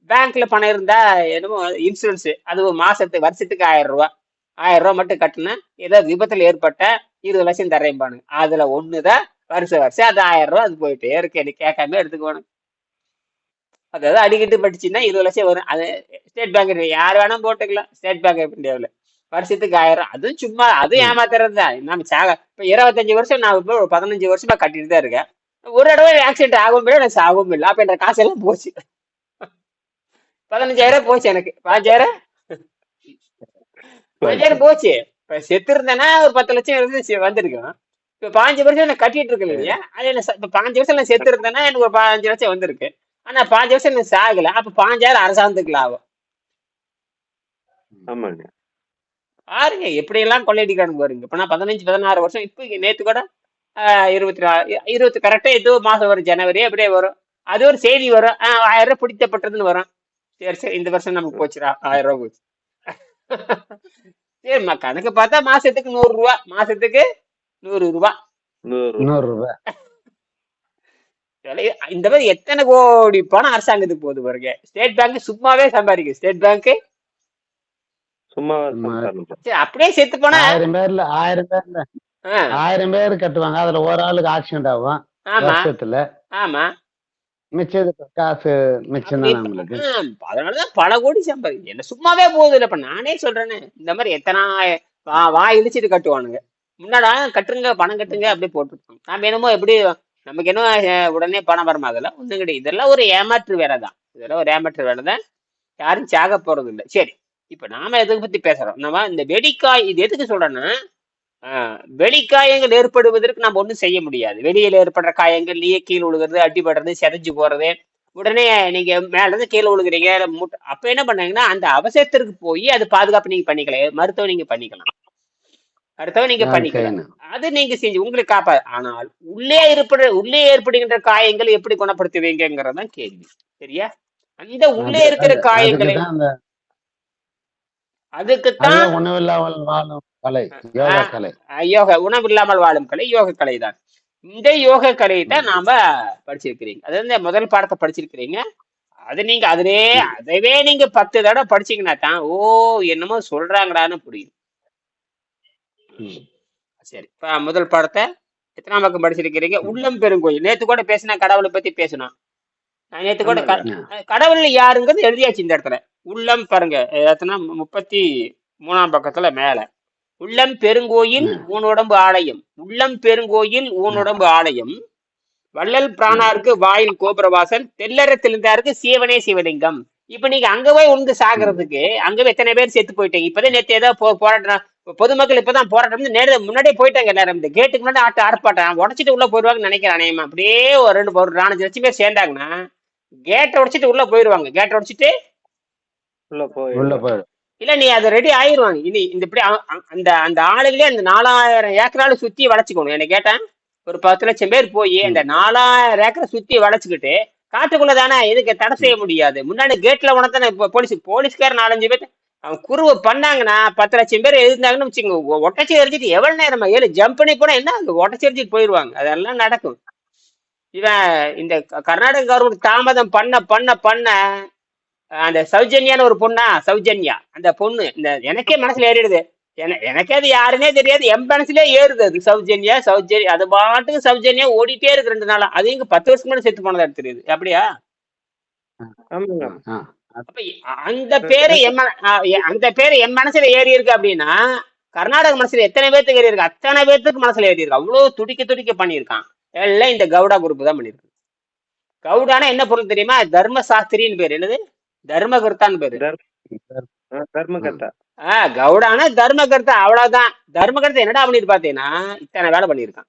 பேங்க்ல பணம் இருந்தா என்னமோ இன்சூரன்ஸ் அது வருஷத்துக்கு 1000 ரூபாய் 1000 ரூபாய் மட்டும் கட்டுனா ஏதோ விபத்துல ஏற்பட்ட 20 லட்சம் தரேன்பானு. அதுல ஒண்ணுதான் வருஷம் அது 1000 ரூபாய். அது போயிட்டே இருக்கு. எனக்கு கேட்காம எடுத்துக்கணும். அதாவது அடிக்கட்டு படிச்சுன்னா 20 லட்சம் வரும். அது ஸ்டேட் பேங்க் யார் வேணா போட்டுக்கலாம். ஸ்டேட் பேங்க் ஆஃப் இந்தியாவில் வருஷத்துக்கு 1000. அதுவும் சும்மா அதுவும் ஏமாத்துறது தான். நம்ம இப்ப 25 வருஷம் நான் இப்போ 15 வருஷமா கட்டிட்டு தான் இருக்கேன். ஒரு தடவை ஆக்சிடென்ட் ஆகும் எனக்கு சாகவும் இல்லை. அப்ப என்ற காசெல்லாம் போச்சு. 15,000 போச்சு. எனக்கு 5,000 போச்சு. இப்ப செத்து இருந்தேன்னா ஒரு 10 லட்சம் வந்திருக்கும். இப்ப 5 வருஷம் நான் கட்டிட்டு இருக்கேன் இல்லையா? அது இப்ப 5 வருஷம் நான் செத்து இருந்தேன்னா எனக்கு ஒரு 15 லட்சம் வந்திருக்கு. ஆனா 5 வருஷம் எனக்கு சாகல. அப்ப 5,000 அரசாங்கத்துக்கு லாபம். ஆமாங்க. பாருங்க எப்படி எல்லாம் கொள்ளையடிக்கானு பாருங்க. இப்ப நான் 15-16 வருஷம். இப்ப நேத்து கூட 20 கரெக்டா ஏதோ மாசம் வரும். ஜனவரி அப்படியே வரும். அது ஒரு செய்தி வரும். 1000 ரூபாய் பிடித்தப்பட்டதுன்னு வரும். சரி இந்த வருஷம் நமக்கு போச்சுடா 1000 ரூபாய் போச்சு. சரிம்மா கணக்கு பார்த்தா மாசத்துக்கு 100 ரூபாய். மாசத்துக்கு 100 ரூபாய். 100 ரூபாய். இந்த மாதிரி எத்தனை கோடி பணம் அரசாங்கத்துக்கு போகுது பாருங்க. ஸ்டேட் பேங்க் சும்மாவே சம்பாதிக்கும். ஸ்டேட் பேங்க் சும்மாவா சும்மா. சம்பாதிக்கும். அப்படியே செத்து போனா 1000 பேர் கட்டுவாங்க. அதுல ஒரு ஆளுக்கு ஆக்சிடென்ட் ஆகும் ஆமா வருஷத்துல. ஆமா. மிச்சம் காசு மிச்சம் தான் நம்மளுக்கு. அதனாலதான் பல கோடி சம்பாதிக்கும். என்ன சும்மாவே போகுது இல்ல. இப்ப நானே சொல்றேன்னு இந்த மாதிரி எத்தனை வாய் இழிச்சிட்டு கட்டுவானுங்க. முன்னாடா கட்டுங்க பணம் கட்டுங்க அப்படியே போட்டுருக்கோம். நாம என்னமோ எப்படி நமக்கு என்ன உடனே பணம் வரும், அதெல்லாம் ஒண்ணும் கிடையாது. இதெல்லாம் ஒரு ஏமாற்று வேலை தான். இதெல்லாம் ஒரு ஏமாற்று வேலை தான். யாரும் சாக போறது இல்லை. சரி, இப்ப நாம எதை பத்தி பேசுறோம்? நம்ம இந்த வெடிக்காய் இது எதுக்கு சொல்றேன்னா, வெளிக்காயங்கள் ஏற்படுவதற்கு நம்ம ஒண்ணும் செய்ய முடியாது. வெளியில ஏற்படுற காயங்கள், நீயே கீழே விழுகிறது, அடிபடுறது, செதஞ்சு போறது, உடனே நீங்க மேல இருந்து கீழே விழுகுறீங்க, அப்ப என்ன பண்ணாங்கன்னா அந்த அவசரத்திற்கு போய் அது பாதுகாப்பு நீங்க பண்ணிக்கலாம், மருத்துவம் நீங்க பண்ணிக்கலாம், அடுத்தவன் நீங்க யார் பண்ணிக்கலாம், செய்யணும்? அது நீங்க செஞ்சு உங்களுக்கு காப்பா. ஆனால் உள்ளே ஏற்படுகின்ற காயங்கள் எப்படி குணப்படுத்துவீங்கிறதான் கேள்வி. சரியா? அந்த உள்ளே அது இருக்கிற அது காயங்களை அதுக்குதான் அந்த அதுக்குத்தான் அதுதான் உணவில்லாமல் வாழும் கலை, யோகா கலை. யோகா, உணவு இல்லாமல் வாழும் கலை யோக கலை தான். இந்த யோக கலையை தான் நாம படிச்சிருக்கிறீங்க. அது வந்து முதல் பாடத்தை படிச்சிருக்கிறீங்க. அது நீங்க அதவே நீங்க 10 தடவை படிச்சீங்கன்னா தான் ஓ என்னமோ சொல்றாங்கடான்னு புரியும். சரி, இப்ப முதல் பாடத்தை எத்தனாம் பக்கம் படிச்சிருக்கிறீங்க? உள்ளம் பெருங்கோயில். நேத்து கூட பேசினா கடவுளை பத்தி பேசணும். நேத்து கூட கடவுள் யாருங்கிறது எழுதியாச்சு இந்த இடத்துல. உள்ளம் பாருங்க, எத்தனா 33ஆம் பக்கத்துல மேல உள்ளம் பெருங்கோயில் ஊனுடம்பு ஆலயம், உள்ளம் பெருங்கோயில் ஊனுடம்பு ஆலயம், வள்ளல் பிராணாருக்கு வாயில் கோபுரவாசல், தெல்லறத்திலிருந்தாருக்கு சீவனே சிவலிங்கம். இப்ப நீங்க அங்க போய் உண்டு சாகிறதுக்கு அங்க எத்தனை பேர் செத்து போயிட்டீங்க. இப்பதான் நேற்று ஏதாவது போராட்டம், பொதுமக்கள் இப்பதான் போராட்டம் நேரம் முன்னாடியே போயிட்டாங்க. எல்லாரும் இந்த கேட்டுக்கு முன்னாடி ஆர்ப்பாட்டம் உடச்சிட்டு உள்ள போயிடுவாங்கன்னு நினைக்கிறேன். அப்படியே ஒரு 4 லட்சம் பேர் சேர்ந்தாங்கன்னா கேட்டை உடைச்சிட்டு உள்ள போயிடுவாங்க. கேட்டை உடைச்சிட்டு உள்ள போய் இல்ல நீ அதை ரெடி ஆயிடுவாங்க. இனி இந்த இப்படி அந்த அந்த ஆளுகளே அந்த 4000 ஏக்கரால சுத்தி வளைச்சுக்கணும். என்ன கேட்டேன், ஒரு 10 லட்சம் பேர் போய் அந்த 4000 ஏக்கரை சுத்தி வளைச்சுக்கிட்டு காட்டுக்குள்ள தானே எதுக்கு தடை செய்ய முடியாது. முன்னாடி கேட்ல உனத்தானே போலீஸ்கார 4-5 பேர் அவன் குருவை பண்ணாங்கன்னா 10 லட்சம் பேர் இருந்தாங்கன்னு வச்சுக்கோங்க, ஒட்டச்சி எரிஞ்சிட்டு எவ்வளவு நேரமா ஜம்ப் பண்ணி போனா என்ன ஒட்டச்சி எரிஞ்சிட்டு போயிடுவாங்க. அதெல்லாம் நடக்கும். இவன் இந்த கர்நாடக கவர்மெண்ட் தாமதம் பண்ண பண்ண பண்ண அந்த சௌஜன்யான்னு ஒரு பொண்ணா, சௌஜன்யா அந்த பொண்ணு இந்த எனக்கே மனசுல ஏறிடுது. எனக்கே அது யாருன்னே தெரியாது, என் மனசுலயே ஏறுது அது சௌஜன்யா. அது பாட்டுக்கு சௌஜன்யா ஓடிட்டே இருக்கு 2 நாளா. அது இங்க 10 வருஷம் முன்னாடி செத்து போனதா தெரியுது. அப்படியா? அப்ப அந்த பேரு என் மனசுல ஏறி இருக்கு அப்படின்னா கர்நாடக மனசுல எத்தனை பேர்த்துக்கு ஏறி இருக்கு? அத்தனை பேர்த்துக்கு மனசுல ஏறி இருக்கு. அவ்வளவு துடிக்க பண்ணியிருக்கான். எல்லாம் இந்த கவுடா குரூப் தான் பண்ணிருக்கு. கவுடானா என்ன பொருள் தெரியுமா? தர்மசாஸ்திரின்னு பேரு. என்னது? தர்மகர்த்தான்னு பேரு. கவுடானா தர்மகர்த்தா, அவ்வளவுதான். தர்மகர்த்தா என்னடா பண்ணிட்டு பாத்தீங்கன்னா இத்தனை வேலை பண்ணியிருக்கான்.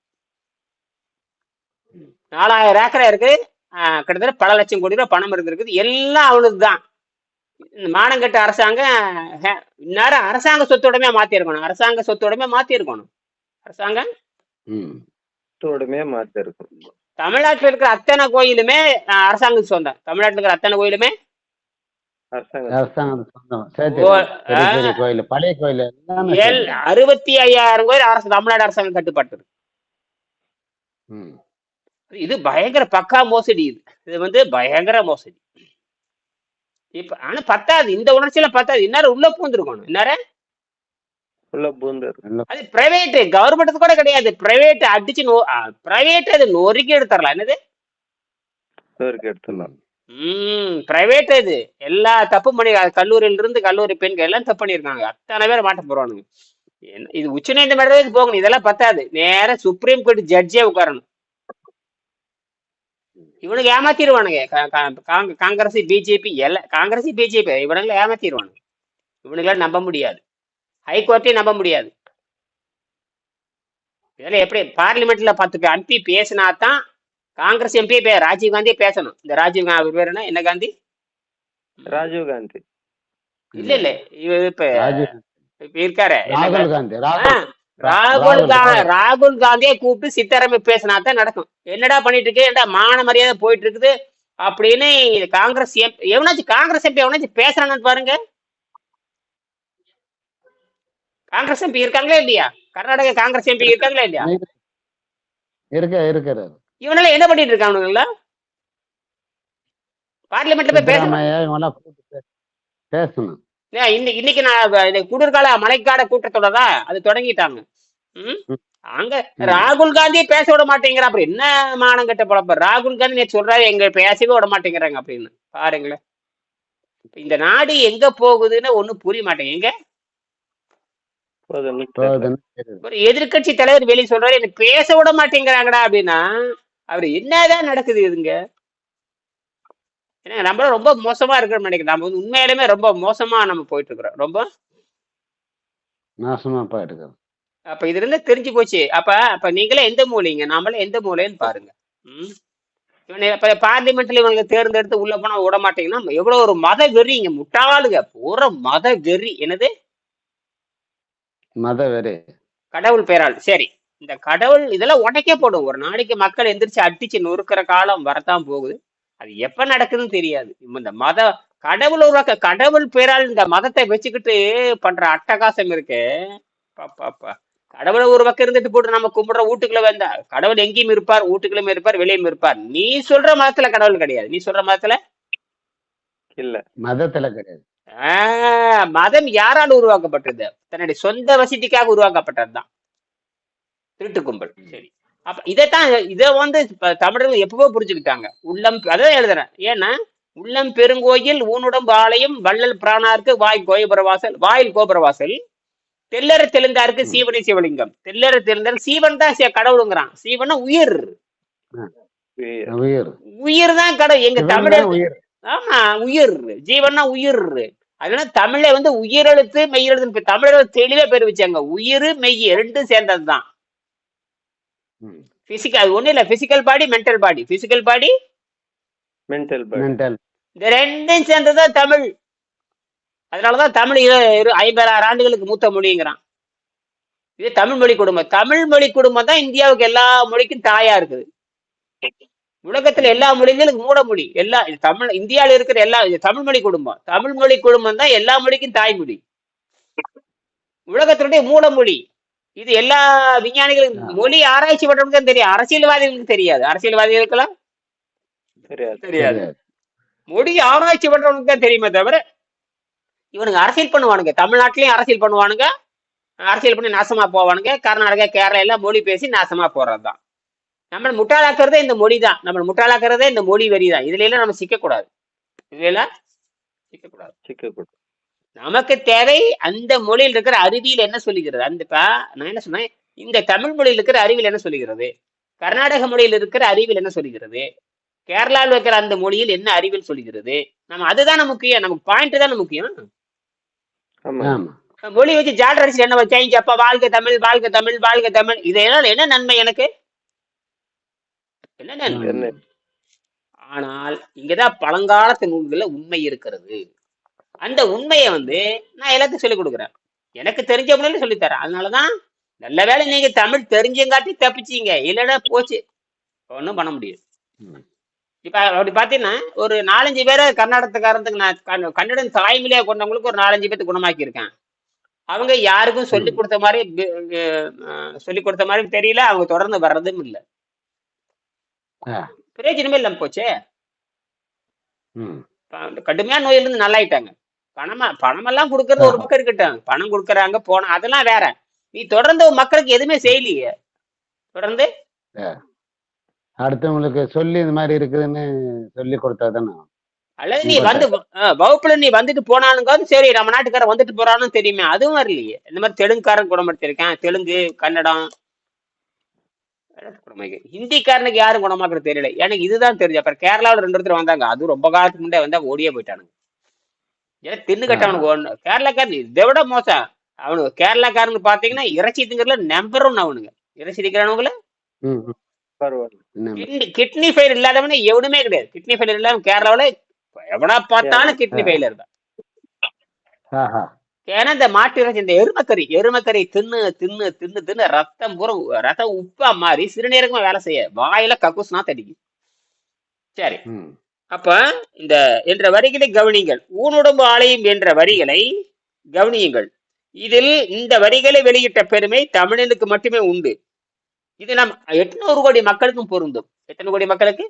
4000 ஏக்கரா இருக்கு, கிட்டத்தட்ட பல லட்சம் கோடி ரூபாய் பணம் இருந்திருக்குது. எல்லாம் அவனுக்கு தான். மானங்கட்ட அரசாங்கம் இந்நேரம் அரசாங்க சொத்தோடமே மாத்திருக்கணும். அரசாங்க சொத்தோடமே மாத்திருக்கணும். அரசாங்கம் தமிழ்நாட்டில் இருக்கிற அத்தனை கோயிலுமே அரசாங்கத்துக்கு சொந்தம். தமிழ்நாட்டில் இருக்கிற அத்தனை கோயிலுமே கோயில், பழைய கோயில் 65,000 கோயில் அரசு தமிழ்நாடு அரசாங்கம் கட்டுப்பாட்டு இருக்கு. இது பயங்கர பக்கா மோசடி. இது வந்து பயங்கர மோசடி. இப்ப ஆனா பத்தாது, இந்த உணர்ச்சியில பத்தாது. இன்னாரும் உள்ள பூந்துருக்கணும். இன்னார அது பிரைவேட், கவர்மெண்ட் கூட கிடையாது. பிரைவேட் அடிச்சு பிரைவேட் அது நொறுக்கி எடுத்துடலாம். என்னது பிரைவேட்? இது எல்லா தப்பு பண்ணி கல்லூரியில இருந்து கல்லூரி பெண்கள் எல்லாம் தப்பு பண்ணிருக்காங்க. அத்தனை பேர் மாட்ட போறானுங்க. இது உச்ச நீதிமன்றத்துக்கு போகணும். இதெல்லாம் பத்தாது, நேர சுப்ரீம் கோர்ட் ஜட்ஜே உட்காரணும். இவனுக்கு ஏமாத்திடுவானுங்க. காங்கிரஸ் பிஜேபி எல்லாம், காங்கிரஸ் பிஜேபி இவனுங்களை ஏமாத்திடுவானுங்க. இவனுங்களாம் நம்ப முடியாது, ஹைகோர்ட்டையும் நம்ப முடியாது. இதெல்லாம் எப்படி பார்லிமெண்ட்ல 10 எம்பி பேசினா தான் காங்கிரஸ் எம்பி ராஜீவ் காந்தியே பேசணும். இந்த ராஜீவ் காந்தி பேர் என்ன காந்தி? ராஜீவ் காந்தி இல்ல இவர் இப்ப இருக்காரு ராகுல் காந்தியே கூப்பிட்டு சித்தாராம பேசினா தான் நடக்கும். என்னடா பண்ணிட்டு இருக்கு, என்னடா மான மரியாதை போயிட்டு இருக்குது அப்படின்னு காங்கிரஸ் எவனாச்சும் காங்கிரஸ் எம்பி எவனாச்சும் பேசுறான்னு பாருங்க. காங்கிரஸ் எம்பி இருக்காங்களா இல்லையா? கர்நாடக காங்கிரஸ் எம்பி இருக்காங்களா இல்லையா? இருக்கிறாரு. இவனால என்ன பண்ணிட்டு இருக்கானுங்களா? பார்லிமெண்ட்ல போய் பேசணும். இன்னைக்கு நான் குளிர்கால மழைக்கால கூட்டத்தோட அது தொடங்கிட்டாங்க. அங்க ராகுல் காந்தியே பேச விட மாட்டேங்கிற. அப்படி என்ன மானம் கட்ட பொழப்ப ராகுல் காந்தி நேற்று சொல்றாரு, எங்க பேசவே விட மாட்டேங்கிறாங்க அப்படின்னு. பாருங்களேன், இந்த நாடு எங்க போகுதுன்னு ஒண்ணும் புரிய மாட்டேங்க. ஒரு எதிர்கட்சி தலைவர் வெளியே சொல்றாரு, எனக்கு பேச விட மாட்டேங்கிறாங்கடா அப்படின்னா அவர் என்னதான் நடக்குது இதுங்க? ஏன்னா நம்மளும் ரொம்ப மோசமா இருக்கிறோம் நினைக்கிறேன். நம்ம வந்து உண்மையிலுமே ரொம்ப மோசமா நம்ம போயிட்டு இருக்கிறோம். ரொம்ப நாசமா போயிட்டு அப்ப இதுல இருந்து தெரிஞ்சு போச்சு. அப்ப அப்ப நீங்களே எந்த மூலைங்க, நாமளே எந்த மூலைன்னு பாருங்க. ம். இவனை இப்ப பார்லிமெண்ட்ல இவங்க தேர்ந்தெடுத்து உள்ள போனா விட மாட்டீங்கன்னா எவ்வளவு ஒரு மத வெறிங்க, முட்டாளுங்க, பூரா மத வெறி. என்னது? மத வெறி. கடவுள் பெயரால். சரி, இந்த கடவுள் இதெல்லாம் உடைக்க போடும். ஒரு நாளைக்கு மக்கள் எந்திரிச்சு அடிச்சு நொறுக்கிற காலம் வரத்தான் போகுது. அது எப்ப நடக்குதுன்னு தெரியாது. இந்த கடவுள் உருவாக்க கடவுள் பெயரால் இந்த மதத்தை வச்சுக்கிட்டு பண்ற அட்டகாசம் இருக்கு. பாப்பா, கடவுளை ஒரு பக்கம் இருந்துட்டு போட்டு நம்ம கும்பிடுற வீட்டுக்குள்ள வந்தா கடவுள் எங்கேயும் இருப்பார், வீட்டுக்குள்ளயும் இருப்பார், வெளியும் இருப்பார். நீ சொல்ற மதத்துல கடவுள் கிடையாது. நீ சொல்ற மதத்துல இல்ல. மதத்துல கிடையாது. மதம் யாரால் உருவாக்கப்பட்டது? தன்னுடைய சொந்த வசதிக்காக உருவாக்கப்பட்டதுதான் திருட்டு கும்பல். சரி, அப்ப இதை வந்து தமிழர்கள் எப்பவோ புரிஞ்சுக்கிட்டாங்க. உள்ளம் அதான் எழுதுறேன். ஏன்னா உள்ளம் பெருங்கோயில் ஊனுடம்பு ஆலயம் வள்ளல் பிராணாருக்கு வாயில் கோபுரவாசல் தெல்லற தெளிந்தாருக்கு சீவனை சிவலிங்கம். தெல்லற தெளிந்தார் சீவன் தான் கடவுளுங்கிறான். சீவனா உயிர், உயிர் தான் கடவுள் எங்க தமிழர். ஆமா, உயிர், ஜீவன்னா உயிர். அதனால தமிழை வந்து உயிரெழுத்து மெய்யெழுத்து தமிழர்கள் தெளிவா பேர் வச்சாங்க. உயிர் மெய் ரெண்டும் சேர்ந்ததுதான் பிசிக்கல். அது ஒண்ணு இல்ல, பிசிக்கல் பாடி மென்டல் பாடி. பிசிக்கல் பாடி மென்டல் இந்த ரெண்டும் சேர்ந்ததுதான் தமிழ். அதனாலதான் தமிழ் 50,000 ஆண்டுகளுக்கு மூத்த மொழிங்கிறான். இது தமிழ் மொழி குடும்பம். தமிழ் மொழி குடும்பம் தான் இந்தியாவுக்கு எல்லா மொழிக்கும் தாயா இருக்குது. உலகத்துல எல்லா மொழிகளுக்கு மூலமொழி. தமிழ் இந்தியாவில இருக்கிற தமிழ் மொழி குடும்பம். தமிழ் மொழி குடும்பம் தான் எல்லா மொழிக்கும் தாய்மொழி, உலகத்தினுடைய மூலமொழி. இது எல்லா விஞ்ஞானிகளுக்கும் மொழி ஆராய்ச்சி பண்றவங்களுக்கு தெரியும், அரசியல்வாதிகளுக்கு தெரியாது. அரசியல்வாதிகளுக்கெல்லாம் தெரியாது. மொழி ஆராய்ச்சி பண்றவங்களுக்கு தான் தெரியுமே தவிர இவனுங்க அரசியல் பண்ணுவானுங்க. தமிழ்நாட்டிலயும் அரசியல் பண்ணுவானுங்க, அரசியல் பண்ணி நாசமா போவானுங்க. கர்நாடகா கேரளா எல்லாம் மொழி பேசி நாசமா போறதுதான். நம்ம முட்டாளாக்குறதே இந்த மொழி தான். நம்ம முட்டாளாக்குறதே இந்த மொழி வரி தான். இதுல எல்லாம் நம்ம சிக்கக்கூடாது. இதுல எல்லாம் சிக்கக்கூடாது. நமக்கு தேவை அந்த மொழியில் இருக்கிற அறிவியல் என்ன சொல்லுகிறது. நான் என்ன சொன்னேன், இந்த தமிழ் மொழியில் இருக்கிற அறிவியல் என்ன சொல்லுகிறது, கர்நாடக மொழியில் இருக்கிற அறிவியல் என்ன சொல்லுகிறது, கேரளாவில் இருக்கிற அந்த மொழியில் என்ன அறிவியல் சொல்லுகிறது. நம்ம அதுதானே முக்கியம். நமக்கு பாயிண்ட் தானே முக்கியம். மொழி வச்சு ஜாட் அடிச்சு என்ன வச்சாங்க, அப்பா வாழ்க தமிழ் வாழ்க தமிழ் வாழ்க தமிழ். இதனால என்ன நன்மை எனக்கு? என்ன நன்மை? ஆனால் இங்கதான் பழங்காலத்து நூல்கள்ல உண்மை இருக்கிறது. அந்த உண்மையை வந்து நான் எல்லாத்தையும் சொல்லிக் கொடுக்குறேன். எனக்கு தெரிஞ்ச முறையில சொல்லித்தரேன். அதனாலதான் நல்ல வேலை நீங்க தமிழ் தெரிஞ்சங்காட்டி தப்பிச்சீங்க, இல்லைன்னா போச்சு, ஒன்றும் பண்ண முடியாது. இப்ப அப்படி பாத்தீங்கன்னா ஒரு 4-5 பேரை கர்நாடகத்துக்காரத்துக்கு நான் கன்னடம் தாய்மொழியா கொண்டவங்களுக்கு ஒரு 4-5 பேருக்கு குணமாக்கி இருக்கேன். அவங்க யாருக்கும் சொல்லிக் கொடுத்த மாதிரி தெரியல. அவங்க தொடர்ந்து வர்றதும் இல்லை, பிரயோஜனமே இல்லாம போச்சே. கடுமையான நோயிலிருந்து நல்லாயிட்டாங்க. பணமெல்லாம் கொடுக்கறது ஒரு பக்கம் இருக்கட்டும், பணம் கொடுக்கறாங்க போன அதெல்லாம் வேற. நீ தொடர்ந்து மக்களுக்கு எதுவுமே செய்யலையே. தொடர்ந்து அடுத்தவங்களுக்கு சொல்லி இந்த மாதிரி இருக்குதுன்னு சொல்லி கொடுத்தாதானே. அல்லது நீ வந்து வகுப்புல நீ வந்துட்டு போனானுங்க, சரி நம்ம நாட்டுக்காரன் வந்துட்டு போறான்னு தெரியுமே, அதுவும் வரலையே. இந்த மாதிரி தெலுங்குக்காரன் குணப்படுத்திருக்கேன், தெலுங்கு கன்னடம் ஹிந்திக்காரனுக்கு யாரும் குணமாக்குறது தெரியல. எனக்கு இதுதான் தெரிஞ்சு. அப்புறம் கேரளாவில் 2 இடத்துல வந்தாங்க, அதுவும் ரொம்ப காலத்துக்கு முன்னே வந்தா ஓடியே போயிட்டானுங்க. ஏன்னா தின்னு கட்டவனுக்கு ஒண்ணு. கேரளாக்காரன் இதை விட மோசம். அவனுக்கு கேரளாக்காரனுக்கு பாத்தீங்கன்னா இறைச்சி திங்கிறதுல நம்பர் 1 அவனுங்க. இறைச்சி திங்கிறவனுங்கள கிட்னி ஃபெயில் இல்லாதவனே எவனுமே கிடையாது. கிட்னி ஃபெயில் இல்லாம கேரளாவில எவனா பார்த்தாலும் கிட்னி ஃபெயிலர் தான். ஏன்னா இந்த மாட்டு இறைச்சி, இந்த எருமக்கறி தின்னு தின்னு தின்னு தின்னு ரத்தம் உப்பா மாறி சிறுநீரகமா வேலை செய்ய வாயில கக்கூஸ்னா தடிக்கு. சரி, அப்ப இந்த என்ற வரிகளை கவனியுங்கள். ஊனுடம்பு ஆலயம் என்ற வரிகளை கவனியுங்கள். இதில் இந்த வரிகளை வெளியிட்ட பெருமை தமிழனுக்கு மட்டுமே உண்டு. இது நம் 800 கோடி மக்களுக்கும் பொருந்தும். எத்தனை கோடி மக்களுக்கு?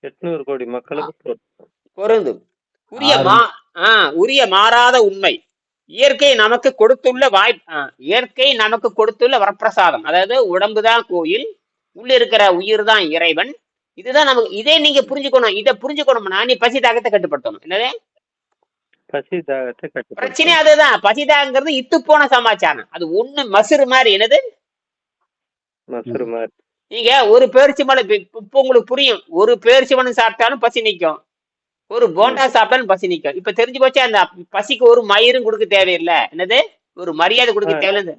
800 கோடி மக்களுக்கு பொருந்தும். உரிய மாறாத உண்மை. இயற்கை நமக்கு கொடுத்துள்ள வரப்பிரசாதம். அதாவது உடம்புதான் கோயில், உள்ள இருக்கிற உயிர் தான் இறைவன். இதுதான் நமக்கு. இதே நீங்க புரிஞ்சுக்கணும். இதை புரிஞ்சுக்கணும்னா நீ பசி தாகத்தை கட்டுப்படுத்தணும். என்னது பசி தாகத்தை கட்டுப்படுத்தணும்? பிரச்சனை அதுதான். பசி தாகங்கிறது இத்து போன சமாச்சாரம். அது ஒண்ணு மசுறு மாதிரி. என்னது மசுறு மாதிரி? நீங்க ஒரு பேரிச்சம்பழம் இப்ப உங்களுக்கு புரியும். ஒரு பேரிச்சம்பழம் சாப்பிட்டாலும் பசி நிக்கும். ஒரு ம். போண்டா சாப்பிட்டாலும் பசி நிக்கும். இப்ப தெரிஞ்சு போச்சு அந்த பசிக்கு ஒரு மயிரும் கொடுக்க தேவையில்ல. என்னது? ஒரு மரியாதை ஆ, கொடுக்க தேவையில்ல.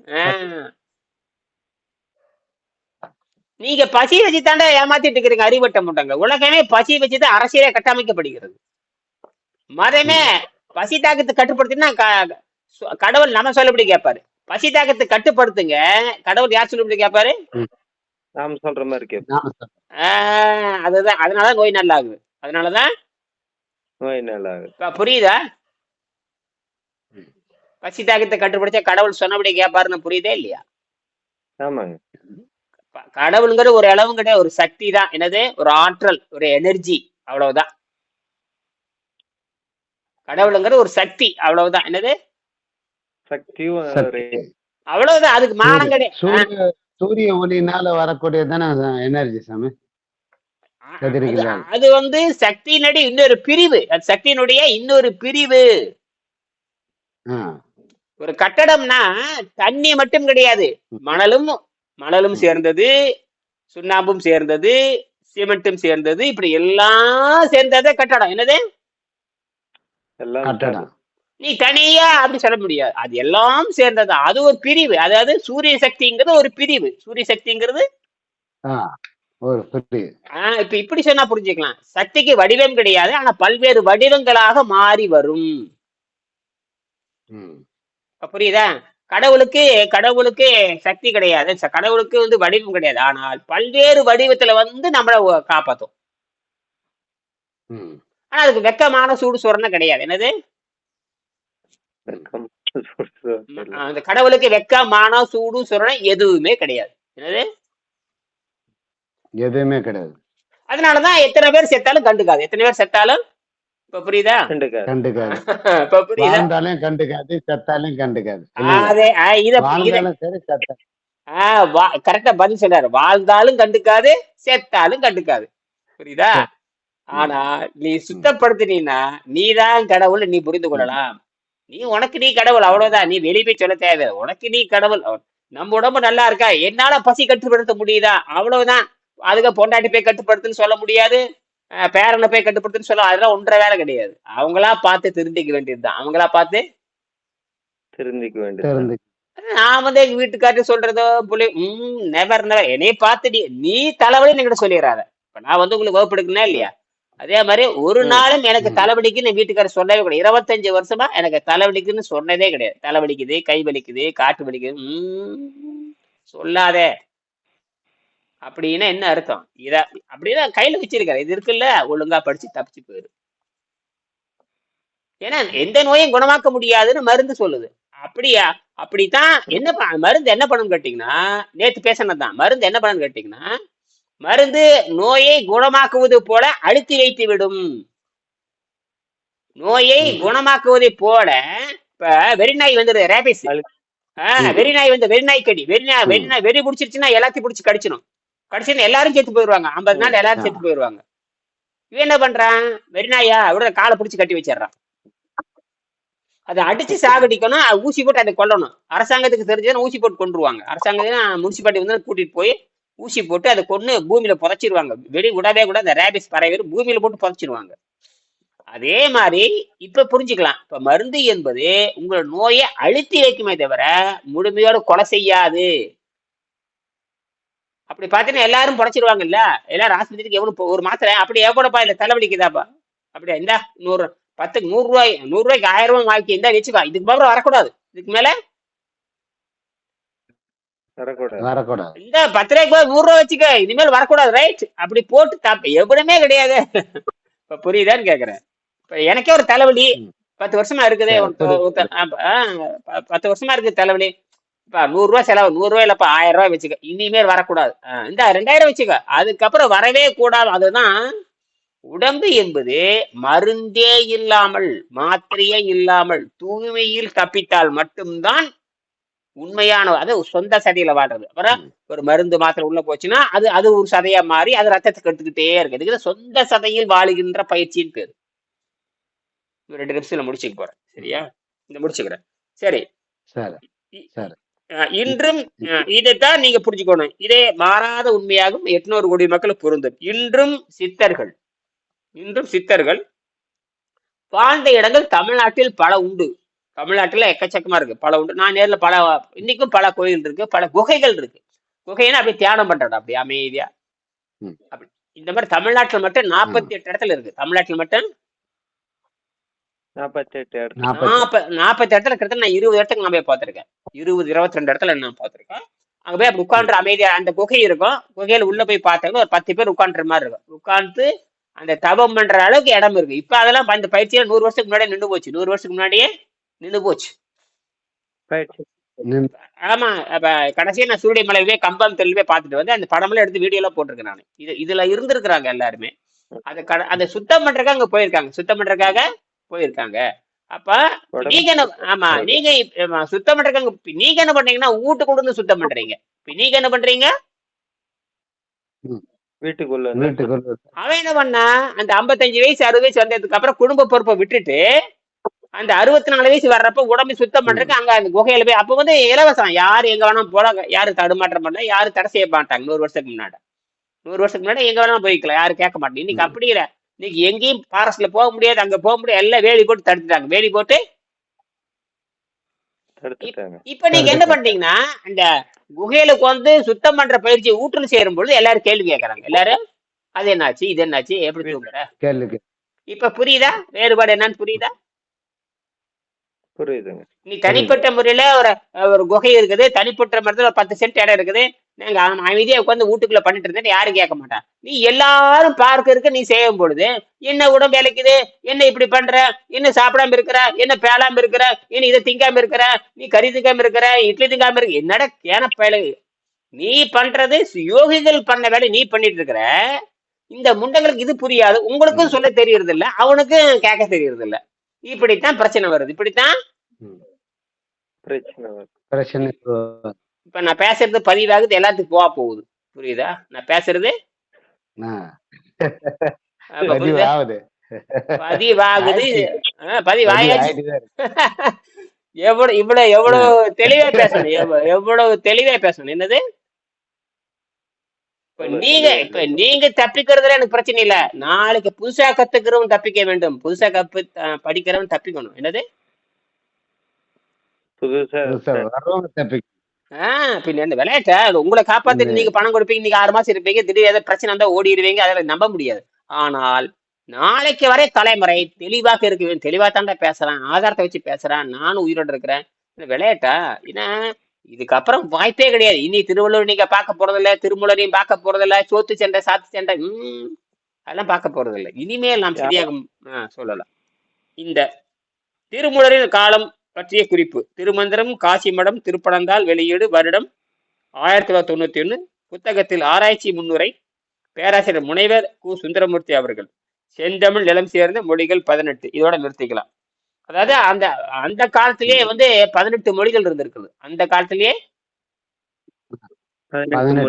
நீங்க பசி வச்சு தாண்டா ஏமாத்திட்டு இருக்கிறீங்க அறிவட்ட முட்டங்க. உலகமே பசி வச்சுதான் அரசியலே கட்டமைக்கப்படுகிறது. மதமே ம். பசி தாக்கத்தை கட்டுப்படுத்தினா கடவுள் நம்ம சொல்லபடி கேட்பாரு. பசி தாக்கத்தை கட்டுப்படுத்துங்க. கடவுள் யார் சொல்லபடி கேட்பாரு? ம். நாம சொல்ற மாதிரி கேட்போம். நாம சொல்றோம். அதுதான். அதனாலதான் நோய் நல்லா ஆகுது. அதனாலதான் நோய் நல்லா ஆகுது. இப்ப புரியுதா? ம். பசி தாக்கத்தை கட்டுப்படுத்த கடவுள் சொன்னபடி கேட்பாருன்னு புரியுதே இல்லையா? ஆமாங்க. கடவுளுங்கிற ஒரு அளவும் கிடையாது. ஒரு சக்தி தான். என்னது? ஒரு ஆற்றல், ஒரு எனர்ஜி, அவ்வளவுதான். கடவுளுங்கிற ஒரு சக்தி, அவ்வளவுதான். என்னது? சக்தியும் ஒரு சக்தி. அவ்வளவுதான். அதுக்கு மானம் கிடையாது. சூரிய ஒளினால வரக்கூடியதானே எனர்ஜி சாமி. கதிர்களால். அது வந்து சக்தியினுடைய இன்னொரு பிரிவு. அது சக்தியினுடைய இன்னொரு பிரிவு. ஆ. ஒரு கட்டடம்னா தண்ணி மட்டும் கிடையாது. மணலும் சேர்ந்தது, சுண்ணாம்பும் சேர்ந்தது, சிமெண்ட்டும் சேர்ந்தது, இப்படி எல்லாம் சேர்ந்ததே கட்டடம். என்னது? எல்லாம் கட்டடம். நீ தனியா அப்படி சொல்ல முடியாது. அது எல்லாம் சேர்ந்தது. அது ஒரு பிரிவு. அதாவது சூரிய சக்திங்கிறது ஒரு பிரிவு. சூரிய சக்திங்கிறது ஒரு பிரிவு. இப்ப இப்படி சொன்னா புரிஞ்சுக்கலாம். சக்திக்கு வடிவம் கிடையாது. ஆனா பல்வேறு வடிவங்களாக மாறி வரும். புரியுதா? கடவுளுக்கு சக்தி கிடையாது. கடவுளுக்கு வந்து வடிவம் கிடையாது. ஆனால் பல்வேறு வடிவத்துல வந்து நம்மளை காப்பாத்தும். ஆனா அதுக்கு வெக்கமான சூடு சொரணை கிடையாது. என்னது? அந்த கடவுளுக்கு வெக்கமான சூடு சொரணை எதுவுமே கிடையாது. என்னது? எதுவுமே கிடையாது. அதனாலதான் எத்தனை பேர் செத்தாலும் கண்டுக்காது. எத்தனை பேர் செத்தாலும் இப்ப புரியுதா? கண்டுக்காது. இப்ப புரியுதா? வாழ்ந்தாலும் கண்டுக்காது, செத்தாலும் கண்டுக்காது. கரெக்டா பதில் சொல்றாரு. வாழ்ந்தாலும் கண்டுக்காது, செத்தாலும் கண்டுக்காது. புரியுதா? ஆனா நீ சுத்தப்படுத்தினா நீதான் கடவுள். நீ புரிந்து கொள்ளலாம். உனக்கு நீ கடவுள், அவ்வளவுதான். நீ வெளியே போய் சொல்ல தேவை. உனக்கு நீ கடவுள். நம்ம உடம்பு நல்லா இருக்கா, என்னால பசி கட்டுப்படுத்த முடியுதா, அவ்வளவுதான். அதுக்கு பொண்டாட்டி போய் கட்டுப்படுத்துன்னு சொல்ல முடியாது. பேரனை போய் கட்டுப்படுத்துன்னு சொல்ல, அதெல்லாம் ஒன்றரை வேலை கிடையாது. அவங்களா பார்த்து திருந்திக்க வேண்டியதுதான். அவங்களா பார்த்து திருந்திக்க வேண்டியது. நான் வந்து எங்க வீட்டுக்கார்ட்டு சொல்றதோ நெவர் என்னைய பார்த்து நீ தலைவலி நீங்க சொல்லிடுறாத. இப்ப நான் வந்து உங்களுக்கு வகுப்படுக்கணும் இல்லையா? அதே மாதிரி ஒரு நாளும் எனக்கு தலைவலிக்குன்னு வீட்டுக்காரர் சொல்லவே கிடையாது. 25 வருஷமா எனக்கு தலைவலிக்குன்னு சொன்னதே கிடையாது. தலைவலிக்குது, கை வலிக்குது, காட்டு வலிக்குது சொல்லாதே அப்படின்னா என்ன அர்த்தம்? அப்படிதான் கையில வச்சிருக்காரு. இது இருக்குல்ல, ஒழுங்கா படிச்சு தப்பிச்சு போயிரு. ஏன்னா எந்த நோயும் குணமாக்க முடியாதுன்னு மருந்து சொல்லுது. அப்படியா? அப்படித்தான். என்ன மருந்து என்ன பண்ணணும்னு கேட்டீங்கன்னா, நேத்து பேசினதுதான். மருந்து என்ன பண்ணணும்னு கேட்டீங்கன்னா, மருந்து நோயை குணமாக்குவது போல அழுத்தி வைத்து விடும். நோயை குணமாக்குவதை போல. இப்ப வெறிநாய் வந்து ரேபிஸ், வெறிநாய் வந்து வெறிநாய் கடி, வெறி பிடிச்சிருச்சுன்னா எல்லாத்தையும் பிடிச்சி கடிச்சிடும். எல்லாரும் செத்து போயிடுவாங்க. 50 நாள் எல்லாரும் செத்து போயிடுவாங்க. இவன் என்ன பண்றான்? வெறிநாயா விட காலை பிடிச்சி கட்டி வச்சிடறான். அதை அடிச்சு சாகடிக்கணும். ஊசி போட்டு அதை கொல்லணும். அரசாங்கத்துக்கு தெரிஞ்சதுன்னா ஊசி போட்டு கொண்டுருவாங்க. அரசாங்கத்துக்கு முனிசிபாலிட்டி வந்து கூட்டிட்டு போய் ஊசி போட்டு அதை கொண்டு பூமியில புதைச்சிருவாங்க. வெடி விடவே கூட அந்த ரேபிஸ் பறவை பூமியில போட்டு புதைச்சிருவாங்க. அதே மாதிரி இப்ப புரிஞ்சுக்கலாம். இப்ப மருந்து என்பது உங்களோட நோயை அழுத்தி வைக்குமே தவிர முழுமையோட கொலை செய்யாது. அப்படி பாத்தீங்கன்னா எல்லாரும் புடைச்சிருவாங்கல்ல. எல்லாரும் ஆஸ்பத்திரிக்கு எவ்வளவு ஒரு மாத்திரை அப்படி எவ்வளோப்பா இல்ல தலைவலிக்குதாப்பா, அப்படியா இந்தா 100 ரூபாய்க்கு 1000 ரூபாய் வாங்கி இருந்தா வச்சுக்கோ. இதுக்கு மேல வரக்கூடாது. இதுக்கு மேல வரக்கூடாது. இந்த 10 ரூபாய்க்கு 100 ரூபாய் வச்சுக்க. இனிமேல் வரக்கூடாது. ரைட்? அப்படி போட்டு எவ்வளவுமே கிடையாது. இப்ப புரியுதான்னு கேக்குறேன். இப்ப எனக்கே ஒரு தலைவலி 10 வருஷமா இருக்குது. 10 வருஷமா இருக்கு தலைவலி. இப்ப 100 ரூபாய் செலவு. 100 ரூபாய் இல்லப்பா 1000 ரூபாய் வச்சுக்க. இனிமேல் வரக்கூடாது. இந்த 2000 வச்சுக்க. அதுக்கப்புறம் வரவே கூடாது. அதுதான் உடம்பு என்பது மருந்தே இல்லாமல், மாத்திரையே இல்லாமல் தூய்மையில் தப்பித்தால் மட்டும்தான் உண்மையான, அது சொந்த சதையில வாழ்றது. அப்புறம் ஒரு மருந்து மாத்திரை உள்ள போச்சுன்னா அது ஒரு சதையா மாறி அது ரத்தத்துக்கு எடுத்துக்கிட்டே இருக்கு. இதுக்கு சொந்த சதையில் வாழுகின்ற பயிற்சின்னு பேரு. 2 நிமிஷத்துல முடிச்சுக்க போறேன். சரியா? இந்த முடிச்சுக்கிறேன். சரி. இன்றும் இதைத்தான் நீங்க புரிஞ்சுக்கணும். இதே மாறாத உண்மையாகும் 800 கோடி மக்களுக்கு பொருந்தும். இன்றும் சித்தர்கள் வாழ்ந்த இடங்கள் தமிழ்நாட்டில் பல உண்டு. தமிழ்நாட்டுல எக்கச்சக்கமா இருக்கு, பல உண்டு. நான் நேர்ல இன்னைக்கும் பல கோயில் இருக்கு, பல குகைகள் இருக்கு. குகைன்னா அப்படியே தியானம் பண்றது, அப்படி அமைதியா. அப்படி இந்த மாதிரி தமிழ்நாட்டுல மட்டும் 48 இடத்துல இருக்கு. தமிழ்நாட்டுல மட்டும் 48 இடத்துல 40 இடத்துல கிட்ட நான் 20 இடத்துக்கு நான் போய் பார்த்திருக்கேன். 22 இடத்துல நான் பார்த்திருக்கேன். அங்க போய் அப்படி உட்காந்து அமைதியா அந்த குகை இருக்கும். குகையில உள்ள போய் பார்த்தாங்கன்னா ஒரு 10 பேர் உட்காந்துற மாதிரி இருக்கும். உட்காந்து அந்த தபம் பண்ற அளவுக்கு இடம் இருக்கு. இப்ப அதெல்லாம் அந்த பயிற்சியில 100 வருஷத்துக்கு முன்னாடியே நின்று போச்சு. 100 வருஷத்துக்கு முன்னாடியே நின்று போச்சு. பயிற்சி. ஆமா. அப்ப கடைசியா நான் சூரிய மலையிலே கம்பம் தெளிவே பார்த்துட்டு வந்து அந்த படமெல்லாம் எடுத்து வீடியோ எல்லாம் போட்டிருக்கேன் நான். இதுல இருந்திருக்கிறாங்க எல்லாருமே. அதை சுத்தம் பண்றதுக்காக அங்க போயிருக்காங்க. சுத்தம் பண்றதுக்காக போயிருக்காங்க. அப்ப நீங்க என்ன, ஆமா, நீங்க சுத்தம் பண்றதுக்காக நீங்க என்ன பண்றீங்கன்னா வீட்டுக்குள்ள இருந்து சுத்தம் பண்றீங்க. நீங்க என்ன பண்றீங்க? வீட்டுக்குள்ள அவன் என்ன பண்ணா, அந்த 55 வயசு 60 வயசு வந்ததுக்கு அப்புறம் குடும்ப பொறுப்பை விட்டுட்டு அந்த 64 வயசு வர்றப்ப உடம்பு சுத்தம் பண்றதுக்கு அங்க அந்த குகையில போய், அப்ப வந்து இலவசம், யாரு எங்க வேணாலும் போல, யாரு தடுமாற்றம் பண்ணல, யாரு தடை செய்ய மாட்டாங்க. 100 வருஷத்துக்கு முன்னாடி எங்க வேணாலும் போய்க்கலாம், யாரும் கேட்க மாட்டேன். இன்னைக்கு அப்படி இல்லை. இன்னைக்கு எங்கேயும் ஃபாரஸ்ட்ல போக முடியாது, அங்க போக முடியாது, எல்லாம் வேலி போட்டு தடுத்துட்டாங்க. வேலி போட்டு இப்ப நீங்க என்ன பண்றீங்கன்னா, அந்த குகையிலுக்கு வந்து சுத்தம் பண்ற பயிற்சி ஊற்றுல சேரும் பொழுது எல்லாரும் கேள்வி கேட்கறாங்க. எல்லாரும் அது என்னாச்சு, இது என்னாச்சு, எப்படி தூங்குற கேள்வி. இப்ப புரியுதா வேறுபாடு என்னன்னு? புரியுதா? புரியுதுங்க. நீ தனிப்பட்ட முறையில ஒரு குகை இருக்குது, தனிப்பட்ட முறையில ஒரு 10 சென்ட் இடம் இருக்குது, நாங்க அமைதியா உட்காந்து வீட்டுக்குள்ள பண்ணிட்டு இருந்தேன், யாரும் கேட்க மாட்டான். நீ எல்லாரும் பார்க்க இருக்கு, நீ செய்யும் பொழுது என்ன உடம்பு இழைக்குது, என்ன இப்படி பண்ற, என்ன சாப்பிடாம இருக்கிற, என்ன பேலாம இருக்கிற, என்ன இதை திங்காம இருக்கிற, நீ கறி திங்காம இருக்கிற, இட்லி திங்காம இருக்க, என்னடா கேன பயலு. நீ பண்றது யோகிகள் பண்ண வேலை நீ பண்ணிட்டு இருக்கிற. இந்த முண்டங்களுக்கு இது புரியாது, உங்களுக்கும் சொல்ல தெரியறது இல்ல, அவனுக்கும் கேட்க தெரியறது இல்ல. இப்படித்தான் பிரச்சனை வருது. இப்படித்தான் பிரச்சனை. இப்ப நான் பேசுறது பதிவாகுது, எல்லாத்துக்கும் போகுது. புரியுதா நான் பேசுறது? பதிவாகுது. பதிவாயாச்சு. எவ்வளவு தெளிவா பேசணும், எவ்வளவு தெளிவா பேசணும். என்னது இப்ப நீங்க தப்பிக்கிறதுல எனக்கு பிரச்சனை இல்ல. நாளைக்கு புதுசா கத்துக்கிறவன் தப்பிக்க வேண்டும், புதுசா படிக்கிறவன் தப்பிக்கணும். என்னது பின்ன இந்த விளையாட்ட உங்களை காப்பாத்திட்டு நீங்க பணம் கொடுப்பீங்க, நீங்க 6 மாசம் இருப்பீங்க, திடீர் ஏதாவது பிரச்சனை இருந்தா ஓடிடுவீங்க, அதெல்லாம் நம்ப முடியாது. ஆனால் நாளைக்கு வரை தலைமுறை தெளிவாக இருக்கு. தெளிவா தாண்டா பேசுறான், ஆதாரத்தை வச்சு பேசுறான், நானும் உயிரோடு இருக்கிறேன். இந்த விளையாட்டா என்ன? இதுக்கப்புறம் வாய்ப்பே கிடையாது. இனி திருவள்ளுவர் நீங்க பார்க்க போறதில்ல, திருமூலரையும் பார்க்க போறதில்ல, சோத்து சண்டை சாத்து சண்டை அதெல்லாம் பார்க்க போறதில்லை. இனிமேல் நாம் சரியாக சொல்லலாம். இந்த திருமூலரின் காலம் பற்றிய குறிப்பு: திருமந்திரம், காசி மடம், திருப்பனந்தாள், வெளியீடு, வருடம் 1991, புத்தகத்தில் ஆராய்ச்சி முன்னுரை, பேராசிரியர் முனைவர் கு. சுந்தரமூர்த்தி அவர்கள், செந்தமிழ் நிலம் சேர்ந்த மொழிகள் 18. இதோட நிறுத்திக்கலாம். அதாவது அந்த காலத்திலேயே வந்து 18 மொழிகள் இருந்திருக்குது. அந்த காலத்திலேயே 18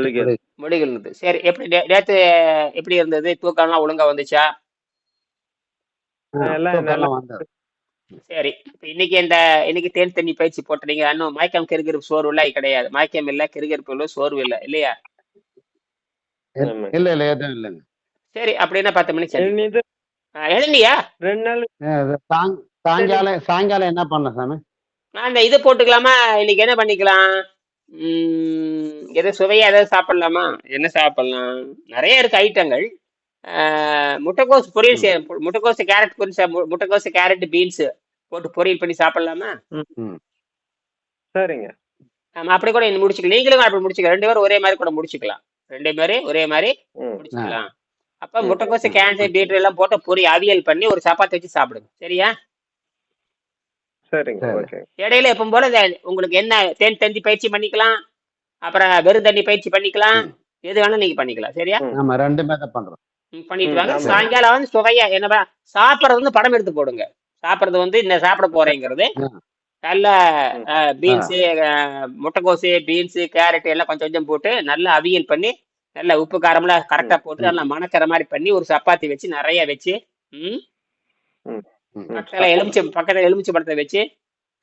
மொழிகள் இருந்தது. சரி, எப்படி நேற்று எப்படி இருந்தது? தூக்கம்லாம் ஒழுங்கா வந்துச்சா? சரி, இன்னைக்கு தேன் தண்ணி பயிற்சி போட்டுறீங்க. இன்னும் மயக்கம் கிருகிருப்பு சோர்வு எல்லாம் கிடையாது. மயக்கம் இல்ல, கிருகிருப்பு இல்லை, சோர்வு இல்லை, இல்லையா? இல்ல இல்ல எதுவும் இல்லைங்க. சரி, அப்படின்னா 10 மணிக்கு எழுந்தியா? 2 நாள் சாயங்காலம் என்ன பண்ண சாமி? அந்த இது போட்டுக்கலாமா? இன்னைக்கு என்ன பண்ணிக்கலாம்? எதை சுவையா ஏதாவது சாப்பிடலாமா? என்ன சாப்பிடலாம்? நிறைய இருக்கு ஐட்டங்கள். முட்டைக்கோஸ் பொரியல் முட்டைக்கோசு கேரட் பொரியல், முட்டைக்கோசு கேரட் பீன்ஸ் போட்டு பொரியல் பண்ணி சாப்பிடலாமா? சரிங்க. ஆமா, அப்படி கூட முடிச்சுக்கலாம். நீங்களும் அப்படி முடிச்சுக்கலாம். 2 பேரும் ஒரே மாதிரி கூட முடிச்சுக்கலாம். 2 பேரும் ஒரே மாதிரி முடிச்சுக்கலாம். அப்ப முட்டைக்கோசு கேரட் பீட்ரூட் எல்லாம் போட்டு பொரியல் அவியல் பண்ணி ஒரு சப்பாத்தி வச்சு சாப்பிடுங்க. சரியா? சரிங்க. இடையில எப்பவும் போல உங்களுக்கு என்ன தேன் தண்ணி பயிற்சி பண்ணிக்கலாம், அப்புறம் வெறும் தண்ணி பயிற்சி பண்ணிக்கலாம், எது வேணா நீங்க பண்ணிக்கலாம். சரியா? நம்ம 2 தான் பண்றோம். பண்ணிட்டு வாங்க. சாயங்காலம் வந்து சுவையா என்ன சாப்பிட்றது வந்து படம் எடுத்து போடுங்க. சாப்பிட்றது வந்து என்ன சாப்பிட போறேங்கிறது நல்ல பீன்ஸு, முட்டைக்கோசு, பீன்ஸு, கேரட் எல்லாம் கொஞ்சம் கொஞ்சம் போட்டு நல்லா அவியல் பண்ணி, நல்லா உப்பு காரம்லாம் கரெக்டா போட்டு நல்லா மணக்கிற மாதிரி பண்ணி ஒரு சப்பாத்தி வச்சு நிறைய வச்சு பக்கத்துல எலுமிச்சை பழத்தை வச்சு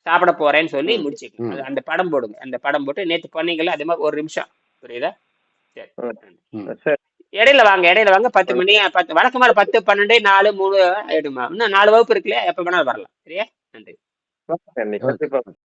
சாப்பிட போறேன்னு சொல்லி ம் முடிச்சுக்கலாம். ம் அது அந்த படம் போடுங்க. அந்த படம் போட்டு நேத்து பண்ணீங்கல்ல அதே மாதிரி ஒரு நிமிஷம். புரியுதா? சரி. ம். நன்றி. ம் சரி. இடையில வாங்க 10 மணி 10 வழக்கம் மேல 10, 12, 4, 3 ஆயிடுமா? இன்னும் 4 வகுப்பு இருக்குல்லையா? எப்ப வேணாலும் வரலாம். சரியா? நன்றி. கண்டிப்பா. ஓகே.